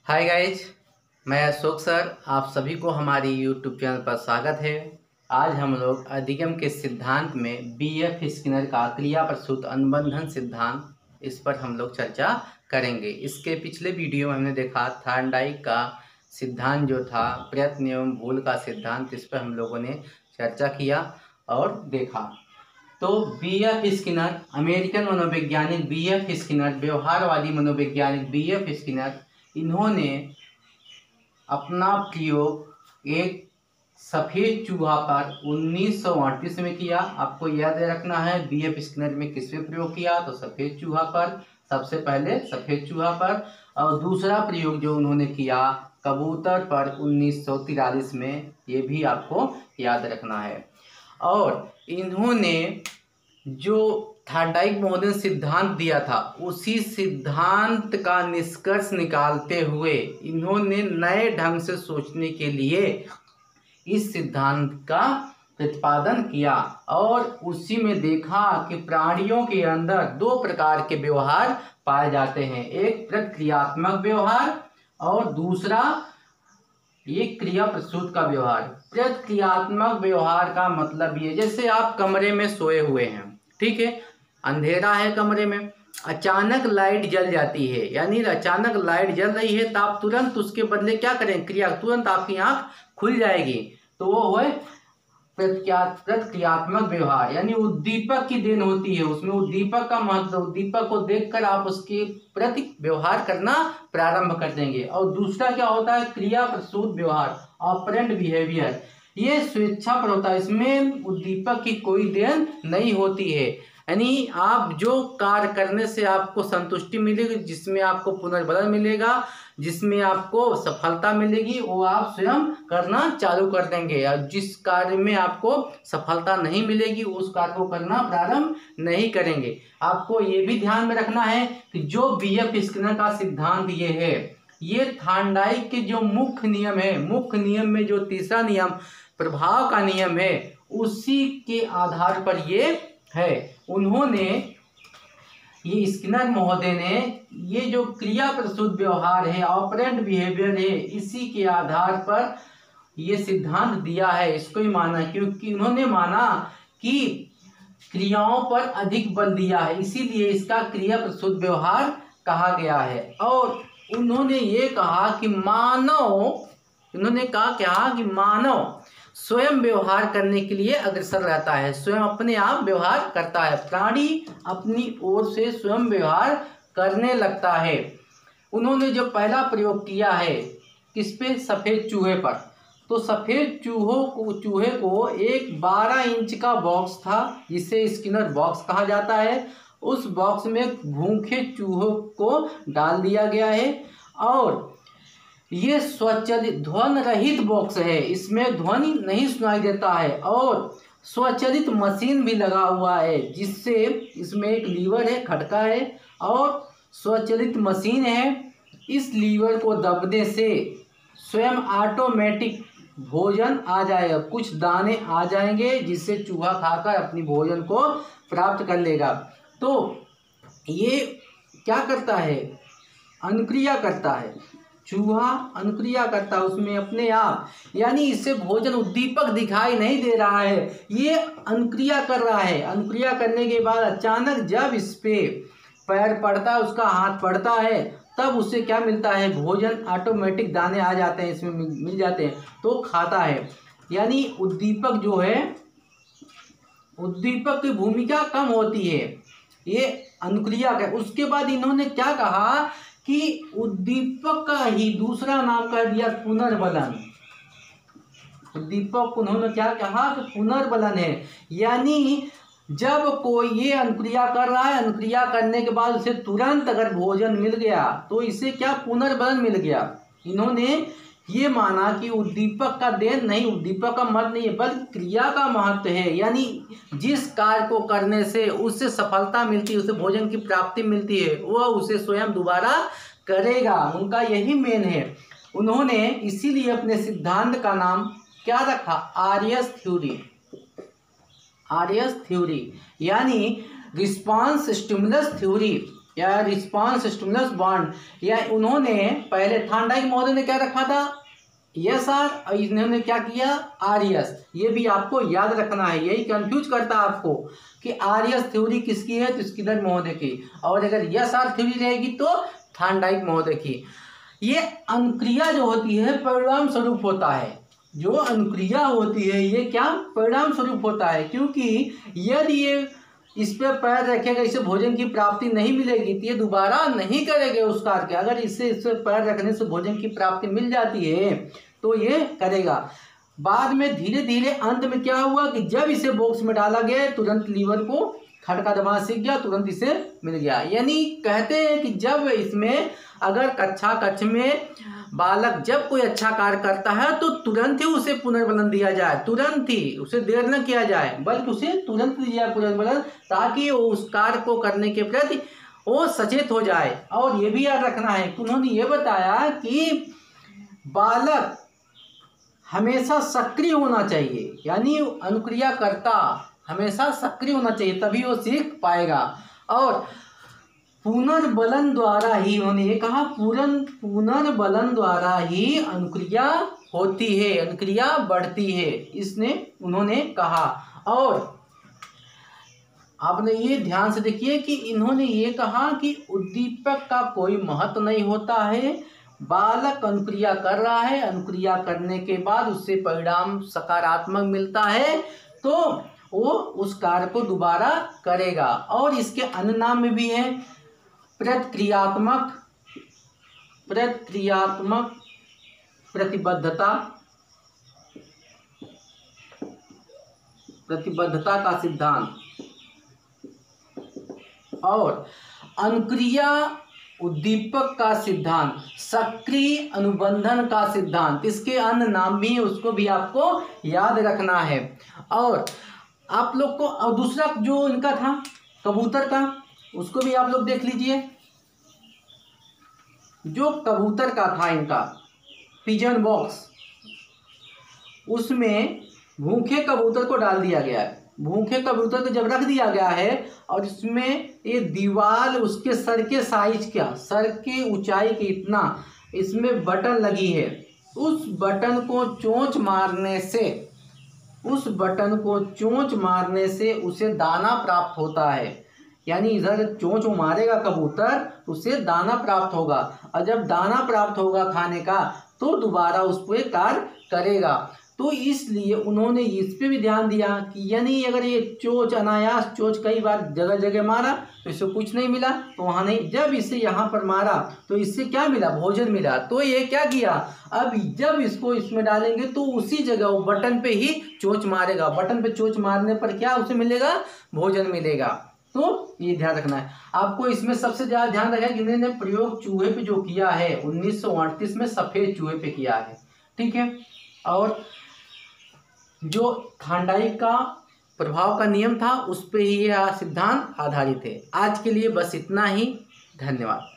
Hi guys, मैं Ashok sir. आप सभी को हमारी यूट्यूब चैनल पर स्वागत है। आज हम लोग अधिगम के सिद्धांत में बीएफ स्किनर का क्रिया प्रसूत अनुबंधन सिद्धांत, इस पर हम लोग चर्चा करेंगे। इसके पिछले वीडियो में हमने देखा थॉर्नडाइक का सिद्धांत जो था, प्रयत्न एवं भूल का सिद्धांत, इस पर हम लोगों ने चर्चा किया और देखा। तो बीएफ स्किनर, अमेरिकन मनोवैज्ञानिक बीएफ स्किनर, व्यवहारवादी मनोवैज्ञानिक बीएफ स्किनर, इन्होंने अपना प्रयोग एक सफ़ेद चूहा पर 1938 में किया। आपको याद रखना है बीएफ स्किनर में किस पे प्रयोग किया, तो सफ़ेद चूहा पर, सबसे पहले सफ़ेद चूहा पर। और दूसरा प्रयोग जो उन्होंने किया कबूतर पर 1943 में, ये भी आपको याद रखना है। और इन्होंने जो थॉर्नडाइक महोदय ने सिद्धांत दिया था, उसी सिद्धांत का निष्कर्ष निकालते हुए इन्होंने नए ढंग से सोचने के लिए इस सिद्धांत का प्रतिपादन किया। और उसी में देखा कि प्राणियों के अंदर दो प्रकार के व्यवहार पाए जाते हैं, एक प्रतिक्रियात्मक व्यवहार और दूसरा एक क्रिया प्रसूत का व्यवहार। प्रतिक्रियात्मक व्यवहार का मतलब ये, जैसे आप कमरे में सोए हुए हैं, ठीक है, अंधेरा है कमरे में, अचानक लाइट जल जाती है, यानी अचानक लाइट जल रही है तो आप तुरंत उसके बदले क्या करें, क्रिया, तुरंत आपकी आंख खुल जाएगी। तो वो है प्रतिक्रियात्मक व्यवहार, यानी उद्दीपक की देन होती है, उसमें उद्दीपक का महत्व, उद्दीपक को देखकर आप उसके प्रति व्यवहार करना प्रारंभ कर देंगे। और दूसरा क्या होता है, क्रिया प्रसूत व्यवहार, ऑपरेंट बिहेवियर, ये स्वेच्छा पर होता है, इसमें उद्दीपक की कोई देन नहीं होती है। यानी आप जो कार्य करने से आपको संतुष्टि मिलेगी, जिसमें आपको पुनर्बल मिलेगा, जिसमें आपको सफलता मिलेगी, वो आप स्वयं करना चालू कर देंगे। और जिस कार्य में आपको सफलता नहीं मिलेगी, उस कार्य को करना प्रारंभ नहीं करेंगे। आपको ये भी ध्यान में रखना है कि जो बीएफ स्किनर का सिद्धांत ये है, ये थॉर्नडाइक के जो मुख्य नियम है, मुख्य नियम में जो तीसरा नियम प्रभाव का नियम है, उसी के आधार पर ये है। उन्होंने, ये स्किनर महोदय ने, ये जो क्रिया प्रसूत व्यवहार है, ऑपरेंट बिहेवियर है, इसी के आधार पर ये सिद्धांत दिया है, इसको ही माना, क्योंकि उन्होंने माना कि क्रियाओं पर अधिक बल दिया है, इसीलिए इसका क्रिया प्रसूत व्यवहार कहा गया है। और उन्होंने ये कहा कि मानव स्वयं व्यवहार करने के लिए अग्रसर रहता है, स्वयं अपने आप व्यवहार करता है, प्राणी अपनी ओर से स्वयं व्यवहार करने लगता है। उन्होंने जो पहला प्रयोग किया है किस पे, सफ़ेद चूहे पर, तो सफ़ेद चूहे को एक 12 इंच का बॉक्स था, जिसे स्किनर बॉक्स कहा जाता है। उस बॉक्स में भूखे चूहों को डाल दिया गया है और ये स्वचालित ध्वनि रहित बॉक्स है, इसमें ध्वनि नहीं सुनाई देता है और स्वचालित मशीन भी लगा हुआ है, जिससे इसमें एक लीवर है, खटका है और स्वचालित मशीन है। इस लीवर को दबने से स्वयं ऑटोमेटिक भोजन आ जाएगा, कुछ दाने आ जाएंगे, जिससे चूहा खाकर अपनी भोजन को प्राप्त कर लेगा। तो ये क्या करता है, अनुक्रिया करता है, चूहा अनुक्रिया करता है उसमें अपने आप, यानी इससे भोजन उद्दीपक दिखाई नहीं दे रहा है, ये अनुक्रिया कर रहा है। अनुक्रिया करने के बाद अचानक जब इस पे पैर पड़ता है, उसका हाथ पड़ता है, तब उसे क्या मिलता है, भोजन, ऑटोमेटिक दाने आ जाते हैं, इसमें मिल जाते हैं, तो खाता है। यानी उद्दीपक जो है, उद्दीपक की भूमिका कम होती है, ये अनुक्रिया कर। उसके बाद इन्होंने क्या कहा कि उद्दीपक का ही दूसरा नाम कह दिया पुनर्बलन। उद्दीपक उन्होंने क्या कहा कि पुनर्बलन है, यानी जब कोई ये अनुक्रिया कर रहा है, अनुक्रिया करने के बाद उसे तुरंत अगर भोजन मिल गया तो इसे क्या, पुनर्बलन मिल गया। इन्होंने ये माना कि उद्दीपक का देन नहीं, उद्दीपक का महत्व नहीं है, बल्कि क्रिया का महत्व है, यानी जिस कार्य को करने से उससे सफलता मिलती है, उसे भोजन की प्राप्ति मिलती है, वह उसे स्वयं दोबारा करेगा, उनका यही मेन है। उन्होंने इसीलिए अपने सिद्धांत का नाम क्या रखा, आर्यस थ्योरी। आर्यस थ्योरी यानी रिस्पॉन्स स्टिमुलस थ्योरी। या रिस्पांस स्टिमुलस बॉन्ड, या उन्होंने पहले थार्नडाइक महोदय ने क्या रखा था ESR और इन्होंने क्या किया RES। ये भी आपको याद रखना है, यही कंफ्यूज करता है आपको कि RES थ्योरी किसकी है तो स्किनर महोदय की, और अगर ESR थ्योरी रहेगी तो थार्नडाइक महोदय की। ये अनुक्रिया जो होती है परिणाम स्वरूप होता है, जो अनुक्रिया होती है ये क्या परिणाम स्वरूप होता है, क्योंकि यदि ये इस पे पैर रखेगा, इसे भोजन की प्राप्ति नहीं मिलेगी तो ये दोबारा नहीं करेगा उस कार्य। अगर इस पे पैर रखने से भोजन की प्राप्ति मिल जाती है तो ये करेगा। बाद में धीरे धीरे अंत में क्या हुआ कि जब इसे बॉक्स में डाला गया तुरंत लीवर को खटका दबाना सीख गया, तुरंत इसे मिल गया। यानी कहते हैं कि जब इसमें अगर कक्ष में बालक जब कोई अच्छा कार्य करता है तो तुरंत ही उसे पुनर्बलन दिया जाए, तुरंत ही, उसे देर न किया जाए बल्कि उसे तुरंत दिया जाए पुनर्बलन, ताकि वो उस कार्य को करने के प्रति वो सचेत हो जाए। और ये भी याद रखना है कि उन्होंने ये बताया कि बालक हमेशा सक्रिय होना चाहिए, यानी अनुक्रिया करता हमेशा सक्रिय होना चाहिए, तभी वो सीख पाएगा। और पुनर्बलन द्वारा ही, उन्होंने ये कहा पुनर्बलन द्वारा ही अनुक्रिया होती है, अनुक्रिया बढ़ती है, इसने उन्होंने कहा। और आपने ये ध्यान से देखिए कि इन्होंने ये कहा कि उद्दीपक का कोई महत्व नहीं होता है, बालक अनुक्रिया कर रहा है, अनुक्रिया करने के बाद उससे परिणाम सकारात्मक मिलता है तो वो उस कार्य को दोबारा करेगा। और इसके अन्य नाम में भी है प्रतिक्रियात्मक प्रतिबद्धता का सिद्धांत और अनुक्रिया उद्दीपक का सिद्धांत, सक्रिय अनुबंधन का सिद्धांत, इसके अन्य नाम भी है, उसको भी आपको याद रखना है। और आप लोग को और दूसरा जो इनका था कबूतर का, उसको भी आप लोग देख लीजिए। जो कबूतर का था इनका पिजन बॉक्स, उसमें भूखे कबूतर को डाल दिया गया है। भूखे कबूतर को जब रख दिया गया है और इसमें ये दीवार उसके सर के साइज का, सर के ऊंचाई के इतना इसमें बटन लगी है, उस बटन को चोंच मारने से उसे दाना प्राप्त होता है। यानी इधर चोंच मारेगा कबूतर तो उसे दाना प्राप्त होगा, और जब दाना प्राप्त होगा खाने का तो दोबारा उस पर कार्य करेगा। तो इसलिए उन्होंने इस पे भी ध्यान दिया कि यानी अगर ये चोंच अनायास चोंच कई बार जगह जगह मारा तो इससे कुछ नहीं मिला तो वहाँ नहीं, जब इसे यहाँ पर मारा तो इससे क्या मिला भोजन मिला। तो ये क्या किया, अब जब इसको इसमें डालेंगे तो उसी जगह वो बटन पे ही चोंच मारेगा, बटन पे चोंच मारने पर क्या उसे मिलेगा भोजन मिलेगा। तो ये ध्यान रखना है आपको। इसमें सबसे ज्यादा ध्यान रखना है कि इन्होंने प्रयोग चूहे पे जो किया है 1938 में सफेद चूहे पे किया है, ठीक है। और जो थार्नडाइक का प्रभाव का नियम था उस पे ही यह सिद्धांत आधारित है। आज के लिए बस इतना ही, धन्यवाद।